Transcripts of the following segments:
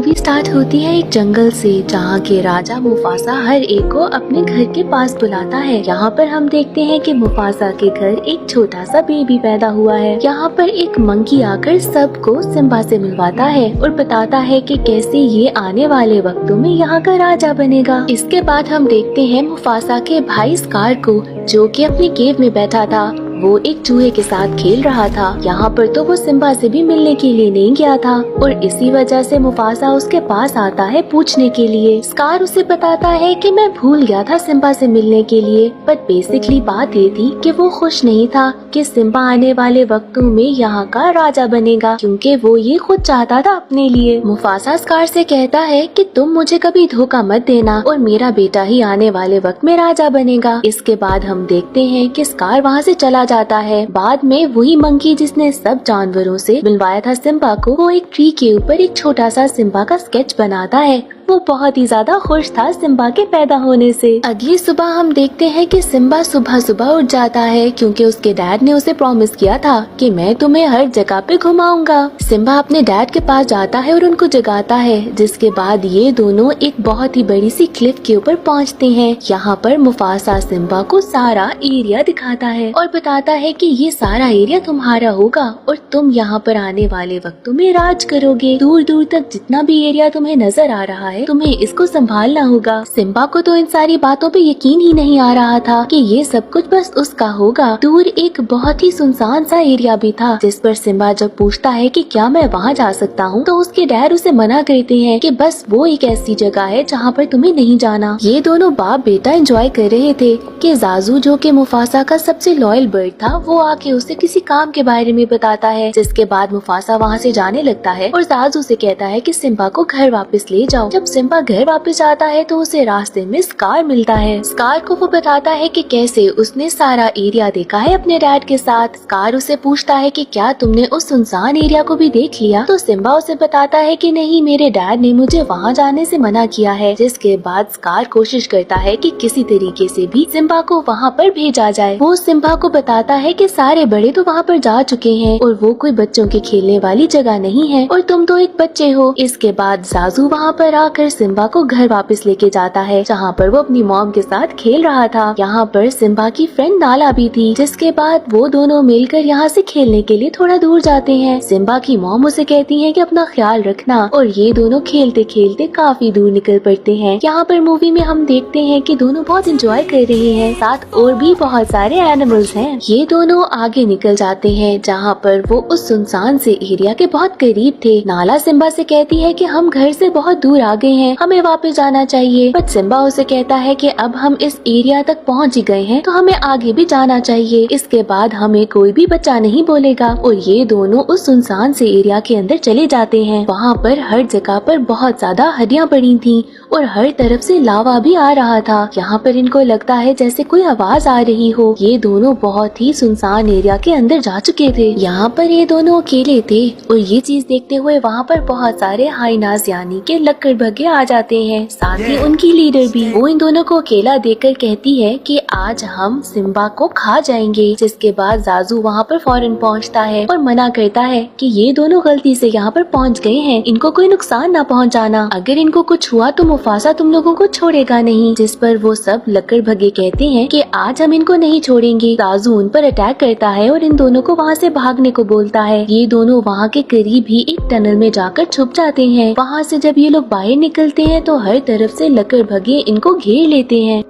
Movie start होती है एक जंगल से, जहाँ के राजा मुफासा हर एक को अपने घर के पास बुलाता है। यहाँ पर हम देखते हैं कि मुफासा के घर एक छोटा सा बेबी पैदा हुआ है। यहाँ पर एक मंकी आकर सबको सिम्बा से मिलवाता है और बताता है कि कैसे ये आने वाले वक्तों में यहाँ का राजा बनेगा। इसके बाद हम देखते हैं मुफासा के भाई स्कार को, जो कि अपनी केव में बैठा था। वो एक चूहे के साथ खेल रहा था। यहाँ पर तो वो सिम्बा से भी मिलने के लिए नहीं गया था और इसी वजह से मुफासा उसके पास आता है पूछने के लिए। स्कार उसे बताता है कि मैं भूल गया था सिम्बा से मिलने के लिए, बट बेसिकली बात ये थी कि वो खुश नहीं था कि सिम्बा आने वाले वक्तों में यहाँ का राजा बनेगा, क्योंकि वो ये खुद चाहता था अपने लिए। मुफासा स्कार से कहता है कि तुम मुझे कभी धोखा मत देना और मेरा बेटा ही आने वाले वक्त में राजा बनेगा। इसके बाद हम देखते हैं कि स्कार वहाँ से चला जाता है। बाद में वही मंकी जिसने सब जानवरों से मिलवाया था सिम्बा को, वो एक ट्री के ऊपर एक छोटा सा सिम्बा का स्केच बनाता है। वो बहुत ही ज्यादा खुश था सिम्बा के पैदा होने से। अगली सुबह हम देखते हैं कि सिम्बा सुबह सुबह उठ जाता है, क्योंकि उसके डैड ने उसे प्रॉमिस किया था कि मैं तुम्हें हर जगह पे घुमाऊंगा। सिम्बा अपने डैड के पास जाता है और उनको जगाता है, जिसके बाद ये दोनों एक बहुत ही बड़ी सी क्लिफ के ऊपर पहुँचते हैं। यहाँ पर मुफासा सिम्बा को सारा एरिया दिखाता है और बताता है कि ये सारा एरिया तुम्हारा होगा और तुम यहाँ पर आने वाले वक्तों में राज करोगे। दूर दूर तक जितना भी एरिया तुम्हें नजर आ रहा है, तुम्हें इसको संभालना होगा। सिम्बा को तो इन सारी बातों पे यकीन ही नहीं आ रहा था कि ये सब कुछ बस उसका होगा। दूर एक बहुत ही सुनसान सा एरिया भी था, जिस पर सिम्बा जब पूछता है कि क्या मैं वहाँ जा सकता हूँ, तो उसके डैड उसे मना करते हैं कि बस वो एक ऐसी जगह है जहाँ पर तुम्हें नहीं जाना। ये दोनों बाप बेटा एंजॉय कर रहे थे कि जाजू, जो कि मुफासा का सबसे लॉयल बर्ड था, वो आके उसे किसी काम के बारे में बताता है। जिसके बाद मुफासा वहाँ से जाने लगता है और जाजू से कहता है कि सिम्बा को घर वापस ले जाओ। जब सिम्बा घर वापस आता है तो उसे रास्ते में स्कार मिलता है। स्कार को वो बताता है कि कैसे उसने सारा एरिया देखा है अपने डैड के साथ। स्कार उसे पूछता है कि क्या तुमने उस सुनसान एरिया को भी देख लिया, तो सिम्बा उसे बताता है कि नहीं, मेरे डैड ने मुझे वहाँ जाने से मना किया है। जिसके बाद स्कार कोशिश करता है कि किसी तरीके से भी सिम्बा को वहाँ पर भेजा जाए। वो सिम्बा को बताता है कि सारे बड़े तो वहाँ पर जा चुके हैं और वो कोई बच्चों के खेलने वाली जगह नहीं है और तुम तो एक बच्चे हो। इसके बाद जाजू वहाँ पर आकर सिम्बा को घर वापस लेके जाता है, जहाँ पर वो अपनी मॉम के साथ खेल रहा था। यहाँ पर सिम्बा की फ्रेंड नाला भी थी। जिसके बाद वो दोनों मिलकर यहाँ से खेलने के लिए थोड़ा दूर जाते हैं। सिम्बा की मॉम उसे कहती है कि अपना ख्याल रखना, और ये दोनों खेलते खेलते काफी दूर निकल पड़ते हैं। यहाँ पर मूवी में हम देखते हैं कि दोनों बहुत एंजॉय कर रहे हैं, साथ और भी बहुत सारे एनिमल्स हैं। ये दोनों आगे निकल जाते हैं, जहाँ पर वो उस सुनसान से एरिया के बहुत करीब थे। नाला सिम्बा से कहती है कि हम घर से बहुत दूर आ गए हैं, हमें वापस जाना चाहिए। बट सिम्बा उसे कहता है कि अब हम इस एरिया तक पहुंच ही गए हैं, तो हमें आगे भी जाना चाहिए। इसके बाद हमें कोई भी बच्चा नहीं बोलेगा और ये दोनों उस सुनसान से एरिया के अंदर चले जाते हैं। वहाँ पर हर जगह पर बहुत ज्यादा हड्डियाँ पड़ी थीं और हर तरफ से लावा भी आ रहा था। यहाँ पर इनको लगता है जैसे कोई आवाज आ रही हो। ये दोनों बहुत ही सुनसान एरिया के अंदर जा चुके थे। यहाँ पर ये दोनों अकेले थे और ये चीज देखते हुए वहाँ पर बहुत सारे हाइनास यानी के लकड़बग्गे आ जाते हैं, साथ ही उनकी लीडर भी। वो इन दोनों को अकेला देखकर कहती है कि आज हम सिम्बा को खा जाएंगे। जिसके बाद जाजू वहाँ पर फौरन पहुँचता है और मना करता है कि ये दोनों गलती से यहाँ पर पहुँच गए हैं, इनको कोई नुकसान ना पहुँचाना। अगर इनको कुछ हुआ तो मुफासा तुम लोगों को छोड़ेगा नहीं। जिस पर वो सब लकड़बग्गे कहते हैं कि आज हम इनको नहीं छोड़ेंगे। जाजू उन पर अटैक करता है और इन दोनों को वहाँ से भागने को बोलता है। ये दोनों वहाँ के करीब ही एक टनल में जाकर छुप जाते हैं। वहाँ से जब ये लोग बाहर निकलते हैं तो हर तरफ से लकड़बग्गे इनको घेर लेते हैं।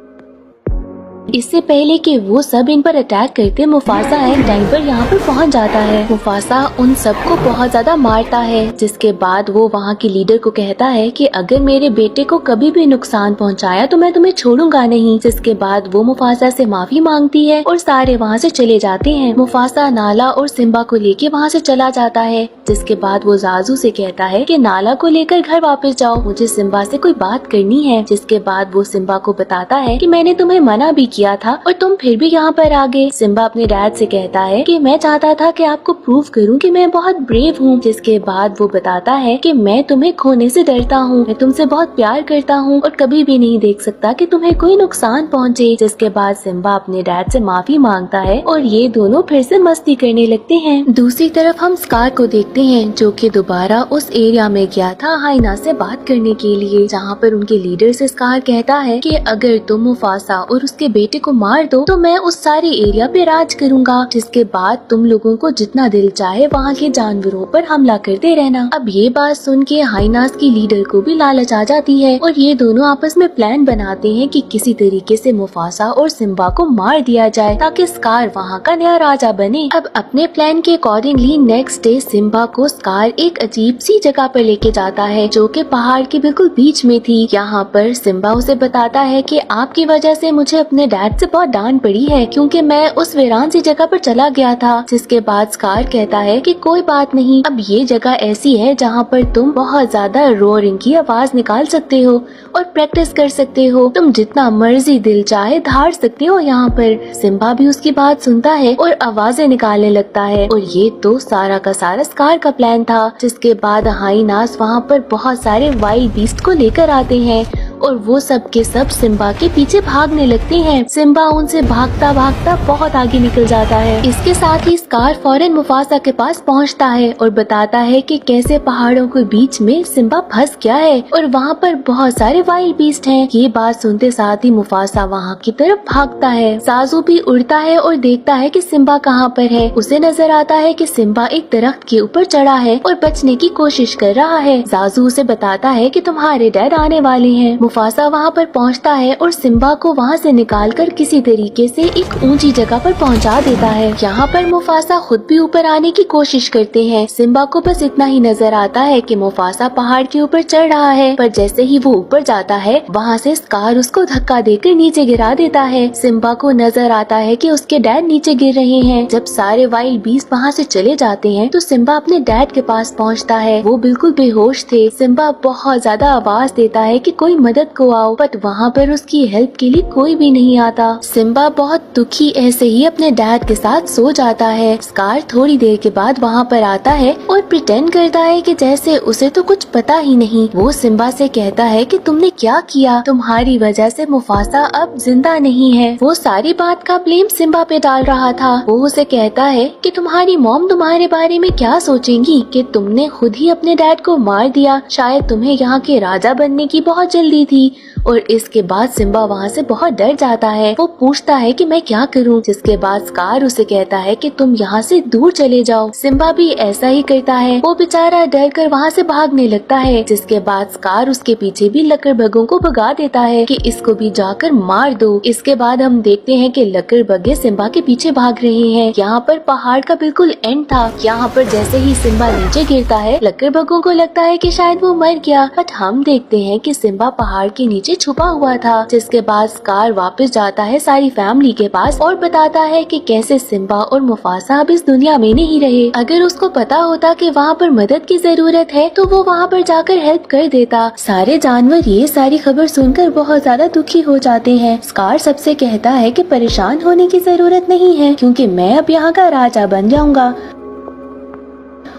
इससे पहले कि वो सब इन पर अटैक करते, मुफासा एक टाइम पर यहाँ पर पहुँच जाता है। मुफासा उन सबको बहुत ज्यादा मारता है। जिसके बाद वो वहाँ के लीडर को कहता है कि अगर मेरे बेटे को कभी भी नुकसान पहुँचाया तो मैं तुम्हें छोड़ूंगा नहीं। जिसके बाद वो मुफासा से माफी मांगती है और सारे वहाँ से चले जाते हैं। मुफासा नाला और सिम्बा को लेके वहाँ से चला जाता है। जिसके बाद वो जाजू से कहता है कि नाला को लेकर घर वापस जाओ, मुझे सिम्बा से कोई बात करनी है। जिसके बाद वो सिम्बा को बताता है कि मैंने तुम्हें मना भी किया था और तुम फिर भी यहाँ पर आ गए। सिम्बा अपने डैड से कहता है कि मैं चाहता था कि आपको प्रूव करूं कि मैं बहुत ब्रेव हूँ। जिसके बाद वो बताता है कि मैं तुम्हें खोने से डरता हूँ, मैं तुमसे बहुत प्यार करता हूँ और कभी भी नहीं देख सकता कि तुम्हें कोई नुकसान पहुँचे। जिसके बाद सिम्बा अपने डैड से माफी मांगता है और ये दोनों फिर से मस्ती करने लगते हैं। दूसरी तरफ हम स्कार को देखते हैं जो कि दोबारा उस एरिया में गया था हाइना से बात करने के लिए, जहाँ पर उनके लीडर से स्कार कहता है कि अगर तुम मुफासा और उसके बेटे को मार दो तो मैं उस सारे एरिया पे राज करूंगा। जिसके बाद तुम लोगों को जितना दिल चाहे वहाँ के जानवरों पर हमला करते रहना। अब ये बात सुन के हाइनास की लीडर को भी लालच आ जाती है और ये दोनों आपस में प्लान बनाते हैं कि किसी तरीके से मुफासा और सिम्बा को मार दिया जाए ताकि स्कार वहाँ का नया राजा बने। अब अपने प्लान के अकॉर्डिंगली नेक्स्ट डे सिम्बा को स्कार एक अजीब सी जगह पर लेके जाता है जो कि पहाड़ के बिल्कुल बीच में थी। यहाँ पर सिम्बा उसे बताता है कि आपकी वजह से मुझे अपने डैड से बहुत डांट पड़ी है क्योंकि मैं उस वीरान सी जगह पर चला गया था। जिसके बाद स्कार कहता है कि कोई बात नहीं, अब ये जगह ऐसी है जहाँ पर तुम बहुत ज्यादा रोरिंग की आवाज निकाल सकते हो और प्रैक्टिस कर सकते हो, तुम जितना मर्जी दिल चाहे धार सकते हो यहाँ पर। सिम्बा भी उसकी बात सुनता है और आवाजें निकालने लगता है और ये तो सारा का सारा स्कार का प्लान था। जिसके बाद हाइनास वहाँ पर बहुत सारे वाइल्ड बीस्ट को लेकर आते हैं और वो सब के सब सिम्बा के पीछे भागने लगते हैं। सिम्बा उनसे भागता भागता बहुत आगे निकल जाता है। इसके साथ ही स्कार फौरन मुफासा के पास पहुंचता है और बताता है कि कैसे पहाड़ों के बीच में सिम्बा फंस गया है और वहाँ पर बहुत सारे वाइल्ड बीस्ट हैं। ये बात सुनते साथ ही मुफासा वहाँ की तरफ भागता है। जाजू भी उड़ता है और देखता है कि सिम्बा कहाँ पर है। उसे नजर आता है कि सिम्बा एक दरख्त के ऊपर चढ़ा है और बचने की कोशिश कर रहा है। जाजू उसे बताता है कि तुम्हारे डैड आने वाले हैं। मुफासा वहाँ पर पहुँचता है और सिम्बा को वहाँ से निकालकर किसी तरीके से एक ऊंची जगह पर पहुँचा देता है। यहाँ पर मुफासा खुद भी ऊपर आने की कोशिश करते हैं। सिम्बा को बस इतना ही नजर आता है कि मुफासा पहाड़ के ऊपर चढ़ रहा है, पर जैसे ही वो ऊपर जाता है वहाँ से स्कार उसको धक्का देकर नीचे गिरा देता है। सिम्बा को नजर आता है कि उसके डैड नीचे गिर रहे हैं। जब सारे वाइल्ड बीस्ट वहाँ से चले जाते हैं तो सिम्बा अपने डैड के पास पहुँचता है। वो बिल्कुल बेहोश थे। सिम्बा बहुत ज्यादा आवाज देता है कि कोई मदद को आओ, बट वहाँ पर उसकी हेल्प के लिए कोई भी नहीं आता। सिम्बा बहुत दुखी ऐसे ही अपने डैड के साथ सो जाता है। स्कार थोड़ी देर के बाद वहाँ पर आता है और प्रिटेंड करता है कि जैसे उसे तो कुछ पता ही नहीं। वो सिम्बा से कहता है कि तुमने क्या किया, तुम्हारी वजह से मुफासा अब जिंदा नहीं है। वो सारी बात का ब्लेम सिम्बा पे डाल रहा था। वो उसे कहता है कि तुम्हारी मॉम तुम्हारे बारे में क्या सोचेंगी कि तुमने खुद ही अपने डैड को मार दिया, शायद तुम्हें यहाँ के राजा बनने की बहुत जल्दी थी। और इसके बाद सिम्बा वहाँ से बहुत डर जाता है। वो पूछता है कि मैं क्या करूँ। जिसके बाद स्कार उसे कहता है कि तुम यहाँ से दूर चले जाओ। सिम्बा भी ऐसा ही करता है। वो बेचारा डर कर वहाँ से भागने लगता है। जिसके बाद स्कार उसके पीछे भी लकड़बग्गों को भगा देता है कि इसको भी जाकर मार दो। इसके बाद हम देखते हैं कि लकड़बग्गे सिम्बा के पीछे भाग रहे हैं। यहाँ पर पहाड़ का बिल्कुल एंड था। यहाँ पर जैसे ही सिम्बा नीचे गिरता है लकड़बग्गों को लगता है कि शायद वो मर गया, बट हम देखते हैं कि सिम्बा पहाड़ के नीचे छुपा हुआ था। जिसके बाद स्कार वापस जाता है सारी फैमिली के पास और बताता है कि कैसे सिम्बा और मुफासा अब इस दुनिया में नहीं रहे। अगर उसको पता होता कि वहाँ पर मदद की जरूरत है तो वो वहाँ पर जाकर हेल्प कर देता। सारे जानवर ये सारी खबर सुनकर बहुत ज्यादा दुखी हो जाते हैं। स्कार सबसे कहता है कि परेशान होने की जरूरत नहीं है क्योंकि मैं अब यहाँ का राजा बन जाऊंगा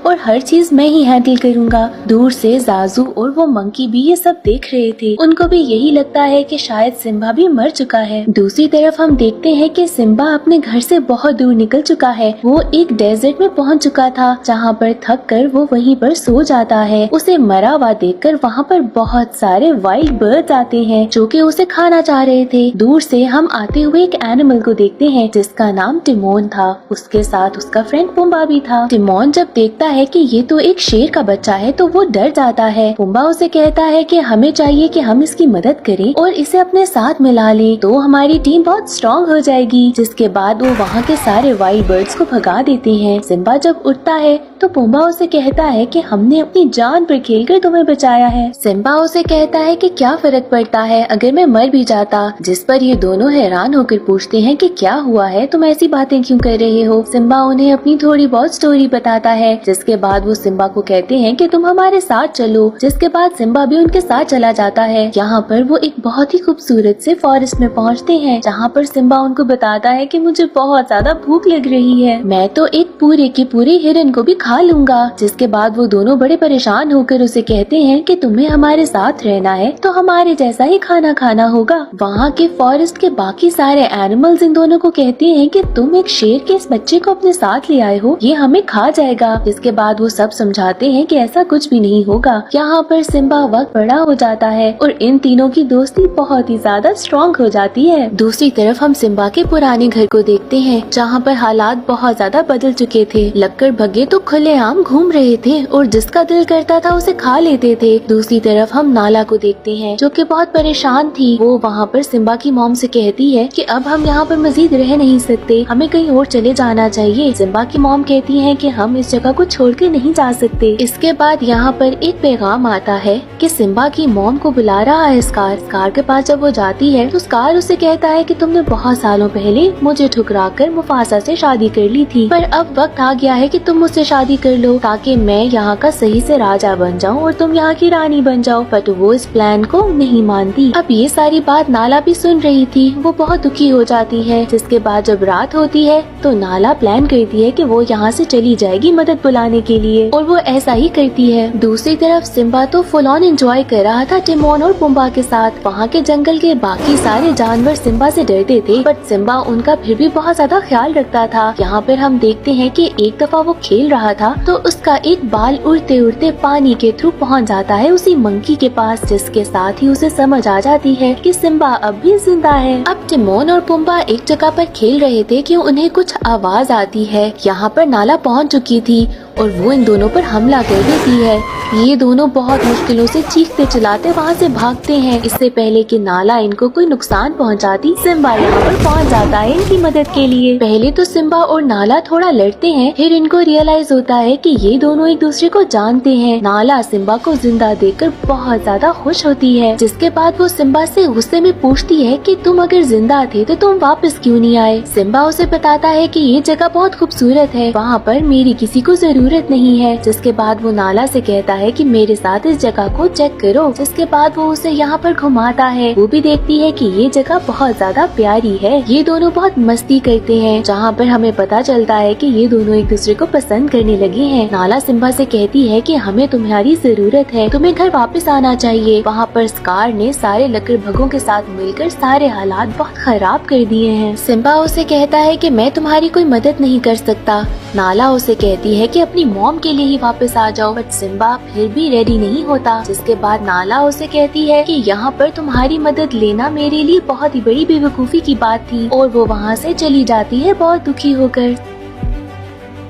और हर चीज मैं ही हैंडल करूंगा। दूर से जाजू और वो मंकी भी ये सब देख रहे थे। उनको भी यही लगता है कि शायद सिम्बा भी मर चुका है। दूसरी तरफ हम देखते हैं कि सिम्बा अपने घर से बहुत दूर निकल चुका है। वो एक डेजर्ट में पहुंच चुका था जहां पर थक कर वो वहीं पर सो जाता है। उसे मरा हुआ देखकर वहां पर बहुत सारे वाइल्ड बर्ड्स आते हैं जो कि उसे खाना चाह रहे थे। दूर से हम आते हुए एक एनिमल को देखते हैं जिसका नाम टिमोन था। उसके साथ उसका फ्रेंड पुम्बा भी था। टिमोन जब देखता है कि ये तो एक शेर का बच्चा है तो वो डर जाता है। पुम्बा उसे कहता है कि हमें चाहिए कि हम इसकी मदद करें और इसे अपने साथ मिला लें तो हमारी टीम बहुत स्ट्रॉन्ग हो जाएगी। जिसके बाद वो वहाँ के सारे वाइल्ड बर्ड्स को भगा देते हैं। सिम्बा जब उठता है तो पुम्बा उसे कहता है कि हमने अपनी जान पर खेलकर तुम्हें बचाया है। सिम्बा उसे कहता है कि क्या फर्क पड़ता है अगर मैं मर भी जाता। जिस पर ये दोनों हैरान होकर पूछते हैं कि क्या हुआ है, तुम ऐसी बातें क्यों कर रहे हो। सिम्बा उन्हें अपनी थोड़ी बहुत स्टोरी बताता है जिसके जिसके बाद वो सिम्बा को कहते हैं कि तुम हमारे साथ चलो, जिसके बाद सिम्बा भी उनके साथ चला जाता है। यहाँ पर वो एक बहुत ही खूबसूरत से फॉरेस्ट में पहुँचते हैं, जहाँ पर सिम्बा उनको बताता है कि मुझे बहुत ज्यादा भूख लग रही है, मैं तो एक पूरे की पूरी हिरन को भी खा लूंगा। जिसके बाद वो दोनों बड़े परेशान होकर उसे कहते हैं कि तुम्हें हमारे साथ रहना है तो हमारे जैसा ही खाना खाना होगा। वहाँ के फॉरेस्ट के बाकी सारे एनिमल्स इन दोनों को कहते हैं कि तुम एक शेर के इस बच्चे को अपने साथ ले आए हो, ये हमें खा जाएगा। जिसके बाद वो सब समझाते हैं कि ऐसा कुछ भी नहीं होगा। यहाँ पर सिम्बा वक्त बड़ा हो जाता है और इन तीनों की दोस्ती बहुत ही ज्यादा स्ट्रॉन्ग हो जाती है। दूसरी तरफ हम सिम्बा के पुराने घर को देखते हैं, जहाँ पर हालात बहुत ज्यादा बदल चुके थे। लक्कड़ भग्गे तो खुलेआम घूम रहे थे और जिसका दिल करता था उसे खा लेते थे। दूसरी तरफ हम नाला को देखते हैं, जो कि बहुत परेशान थी। वो वहाँ पर सिम्बा की मॉम से कहती है कि अब हम यहाँ पर मजीद रह नहीं सकते, हमें कहीं और चले जाना चाहिए। सिम्बा की मॉम कहती है कि हम इस जगह को छोड़ के नहीं जा सकते। इसके बाद यहाँ पर एक पैगाम आता है कि सिम्बा की मॉम को बुला रहा है स्कार। स्कार के पास जब वो जाती है तो स्कार उसे कहता है कि तुमने बहुत सालों पहले मुझे ठुकराकर मुफासा से शादी कर ली थी, पर अब वक्त आ गया है कि तुम मुझसे शादी कर लो ताकि मैं यहाँ का सही से राजा बन जाऊँ और तुम यहाँ की रानी बन जाओ। बट वो इस प्लान को नहीं मानती। अब ये सारी बात नाला भी सुन रही थी, वो बहुत दुखी हो जाती है। जिसके बाद जब रात होती है तो नाला प्लान करती है कि वो यहाँ से चली जाएगी मदद बुलाने के लिए, और वो ऐसा ही करती है। दूसरी तरफ सिम्बा तो फुल ऑन एंजॉय कर रहा था टिमोन और पुम्बा के साथ। वहाँ के जंगल के बाकी सारे जानवर सिम्बा से डरते थे, बट सिम्बा उनका फिर भी बहुत ज्यादा ख्याल रखता था। यहाँ पर हम देखते हैं कि एक दफा वो खेल रहा था तो उसका एक बाल उड़ते उड़ते पानी के थ्रू पहुँच जाता है उसी मंकी के पास, जिसके साथ ही उसे समझ आ जाती है कि सिम्बा अब भी जिंदा है। अब टिमोन और पुम्बा एक जगह पर खेल रहे थे कि उन्हें कुछ आवाज आती है। यहाँ पर नाला पहुँच चुकी थी और वो इन दोनों पर हमला कर देती है। ये दोनों बहुत मुश्किलों से चीखते चिल्लाते वहाँ से भागते हैं। इससे पहले कि नाला इनको कोई नुकसान पहुँचाती, सिम्बा यहाँ पर पहुँच जाता है इनकी मदद के लिए। पहले तो सिम्बा और नाला थोड़ा लड़ते हैं, फिर इनको रियलाइज होता है कि ये दोनों एक दूसरे को जानते हैं। नाला सिम्बा को जिंदा देखकर बहुत ज्यादा खुश होती है, जिसके बाद वो सिम्बा से गुस्से में पूछती है कि तुम अगर जिंदा थे तो तुम वापस क्यों नहीं आए। सिम्बा उसे बताता है कि ये जगह बहुत खूबसूरत है, वहाँ पर मेरी किसी को जरूरत नहीं है। जिसके बाद वो नाला से कहता है कि मेरे साथ इस जगह को चेक करो। जिसके बाद वो उसे यहाँ पर घुमाता है। वो भी देखती है कि ये जगह बहुत ज्यादा प्यारी है। ये दोनों बहुत मस्ती करते हैं, जहाँ पर हमें पता चलता है कि ये दोनों एक दूसरे को पसंद करने लगे हैं। नाला सिम्बा से कहती है कि हमें तुम्हारी जरूरत है, तुम्हें घर वापस आना चाहिए। वहाँ पर स्कार ने सारे लकड़ भगों के साथ मिलकर सारे हालात बहुत खराब कर दिए हैं। सिम्बा उसे कहता है कि मैं तुम्हारी कोई मदद नहीं कर सकता। नाला उसे कहती है कि अपनी मॉम के लिए ही वापस आ जाओ, बट सिम्बा फिर भी रेडी नहीं होता। जिसके बाद नाला उसे कहती है कि यहाँ पर तुम्हारी मदद लेना मेरे लिए बहुत ही बड़ी बेवकूफी की बात थी, और वो वहाँ से चली जाती है बहुत दुखी होकर।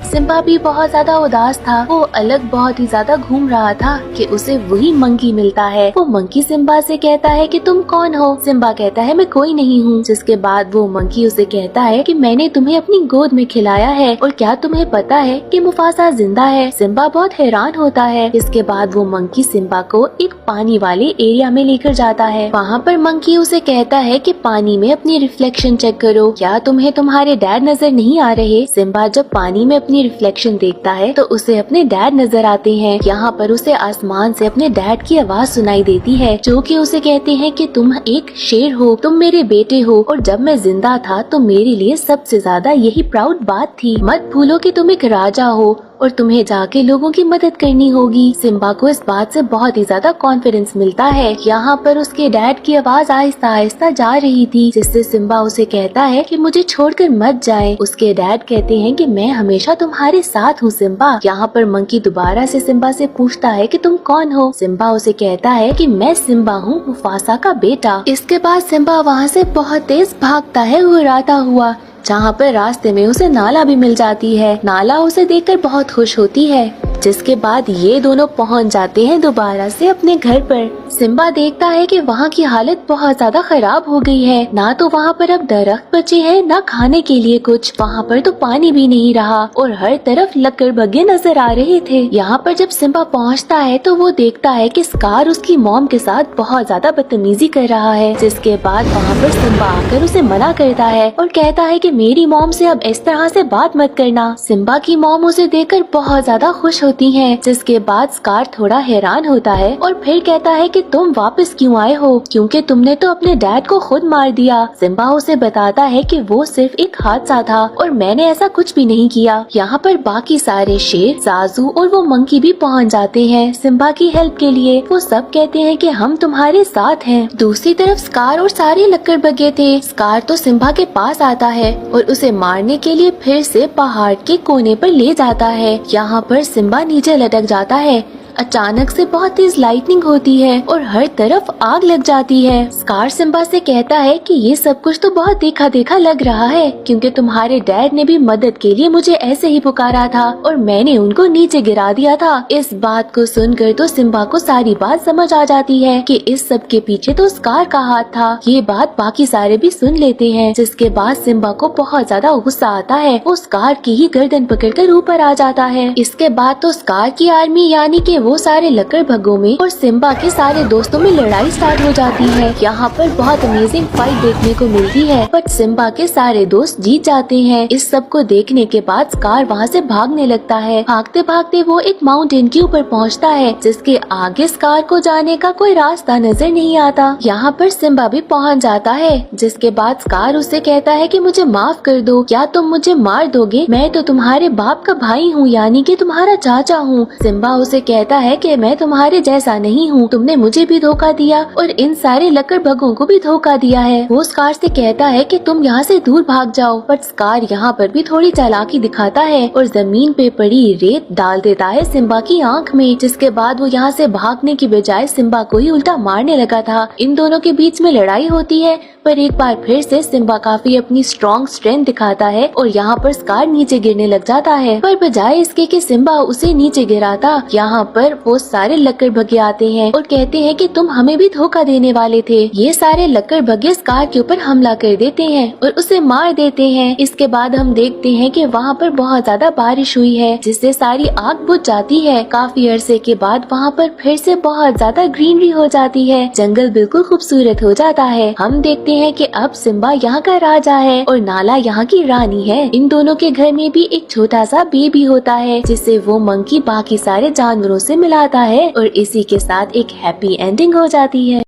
सिम्बा भी बहुत ज्यादा उदास था। वो अलग बहुत ही ज्यादा घूम रहा था कि उसे वही मंकी मिलता है। वो मंकी सिम्बा से कहता है कि तुम कौन हो। सिम्बा कहता है मैं कोई नहीं हूँ। जिसके बाद वो मंकी उसे कहता है कि मैंने तुम्हें अपनी गोद में खिलाया है, और क्या तुम्हें पता है कि मुफासा जिंदा है। सिम्बा बहुत हैरान होता है। इसके बाद वो मंकी सिम्बा को एक पानी वाले एरिया में लेकर जाता है। वहाँ पर मंकी उसे कहता है कि पानी में अपनी रिफ्लेक्शन चेक करो, क्या तुम्हें तुम्हारे डैड नजर नहीं आ रहे। सिम्बा जब पानी में अपनी रिफ्लेक्शन देखता है तो उसे अपने डैड नजर आते हैं। यहाँ पर उसे आसमान से अपने डैड की आवाज सुनाई देती है, जो कि उसे कहते हैं कि तुम एक शेर हो, तुम मेरे बेटे हो, और जब मैं जिंदा था तो मेरे लिए सबसे ज्यादा यही प्राउड बात थी। मत भूलो कि तुम एक राजा हो और तुम्हें जाके लोगों की मदद करनी होगी। सिम्बा को इस बात से बहुत ही ज्यादा कॉन्फिडेंस मिलता है। यहाँ पर उसके डैड की आवाज आहिस्ता आहिस्ता जा रही थी, जिससे सिम्बा उसे कहता है कि मुझे छोड़कर मत जाए। उसके डैड कहते हैं कि मैं हमेशा तुम्हारे साथ हूँ सिम्बा। यहाँ पर मंकी दोबारा से सिम्बा से पूछता है कि तुम कौन हो। सिम्बा उसे कहता है कि मैं सिम्बा हूँ, मुफासा का बेटा। इसके बाद सिम्बा वहाँ से बहुत तेज भागता है हुर्राता हुआ, जहाँ पर रास्ते में उसे नाला भी मिल जाती है। नाला उसे देखकर बहुत खुश होती है। जिसके बाद ये दोनों पहुंच जाते हैं दोबारा से अपने घर पर। सिम्बा देखता है कि वहाँ की हालत बहुत ज्यादा खराब हो गई है, ना तो वहाँ पर अब दरख्त बचे हैं, ना खाने के लिए कुछ, वहाँ पर तो पानी भी नहीं रहा और हर तरफ लकड़बग्घे नजर आ रहे थे। यहाँ पर जब सिम्बा पहुँचता है तो वो देखता है कि स्कार उसकी मॉम के साथ बहुत ज्यादा बदतमीजी कर रहा है, जिसके बाद वहाँ पर सिम्बा आकर उसे मना करता है और कहता है कि मेरी मॉम से अब इस तरह से बात मत करना। सिम्बा की मॉम उसे देखकर बहुत ज्यादा खुश होती है, जिसके बाद स्कार थोड़ा हैरान होता है और फिर कहता है कि तुम वापस क्यों आए हो, क्योंकि तुमने तो अपने डैड को खुद मार दिया। सिम्बा उसे बताता है कि वो सिर्फ एक हादसा था और मैंने ऐसा कुछ भी नहीं किया। यहाँ पर बाकी सारे शेर, जाजू और वो मंकी भी पहुँच जाते हैं सिम्बा की हेल्प के लिए। वो सब कहते हैं कि हम तुम्हारे साथ हैं। दूसरी तरफ स्कार और सारे लकड़बग्घे थे। स्कार तो सिम्बा के पास आता है और उसे मारने के लिए फिर से पहाड़ के कोने पर ले जाता है। यहाँ पर सिम्बा नीचे लटक जाता है। अचानक से बहुत तेज लाइटनिंग होती है और हर तरफ आग लग जाती है। स्कार सिम्बा से कहता है कि ये सब कुछ तो बहुत देखा देखा लग रहा है, क्योंकि तुम्हारे डैड ने भी मदद के लिए मुझे ऐसे ही पुकारा था और मैंने उनको नीचे गिरा दिया था। इस बात को सुनकर तो सिम्बा को सारी बात समझ आ जाती है कि इस सब के पीछे तो स्कार का हाथ था। ये बात बाकी सारे भी सुन लेते हैं, जिसके बाद सिम्बा को बहुत ज्यादा गुस्सा आता है। वो स्कार की ही गर्दन पकड़कर ऊपर आ जाता है। इसके बाद तो स्कार की आर्मी यानी कि वो सारे लकड़बग्घों में और सिम्बा के सारे दोस्तों में लड़ाई स्टार्ट हो जाती है। यहाँ पर बहुत अमेजिंग फाइट देखने को मिलती है, बट सिम्बा के सारे दोस्त जीत जाते हैं। इस सब को देखने के बाद स्कार वहाँ से भागने लगता है। भागते भागते वो एक माउंटेन के ऊपर पहुँचता है, जिसके आगे स्कार को जाने का कोई रास्ता नजर नहीं आता। यहाँ पर सिम्बा भी पहुँच जाता है, जिसके बाद स्कार उससे कहता है कि मुझे माफ कर दो, क्या तुम मुझे मार दोगे? मैं तो तुम्हारे बाप का भाई हूँ, यानी कि तुम्हारा चाचा हूँ। सिम्बा उसे कहता है कि मैं तुम्हारे जैसा नहीं हूँ, तुमने मुझे भी धोखा दिया और इन सारे लकड़बग्घों को भी धोखा दिया है। वो स्कार से कहता है कि तुम यहाँ से दूर भाग जाओ, बट स्कार यहाँ पर भी थोड़ी चालाकी दिखाता है और जमीन पे पड़ी रेत डाल देता है सिम्बा की आंख में, जिसके बाद वो यहाँ से भागने की बजाय सिम्बा को ही उल्टा मारने लगा था। इन दोनों के बीच में लड़ाई होती है, पर एक बार फिर से सिम्बा काफी अपनी स्ट्रॉन्ग स्ट्रेंथ दिखाता है और यहाँ पर स्कार नीचे गिरने लग जाता है। पर बजाय इसके कि सिम्बा उसे नीचे गिराता, यहाँ पर वो सारे लकड़बग्घे आते हैं और कहते हैं कि तुम हमें भी धोखा देने वाले थे। ये सारे लकड़बग्घे स्कार के ऊपर हमला कर देते हैं और उसे मार देते हैं। इसके बाद हम देखते हैं कि वहाँ पर बहुत ज्यादा बारिश हुई है, जिससे सारी आग बुझ जाती है। काफी अरसे के बाद वहाँ पर फिर से बहुत ज्यादा ग्रीनरी हो जाती है, जंगल बिल्कुल खूबसूरत हो जाता है। हम देखते हैं कि अब सिम्बा यहाँ का राजा है और नाला यहाँ की रानी है। इन दोनों के घर में भी एक छोटा सा बेबी होता है, जिससे वो मंकी बाकी सारे जानवरों से मिलाता है और इसी के साथ एक हैप्पी एंडिंग हो जाती है।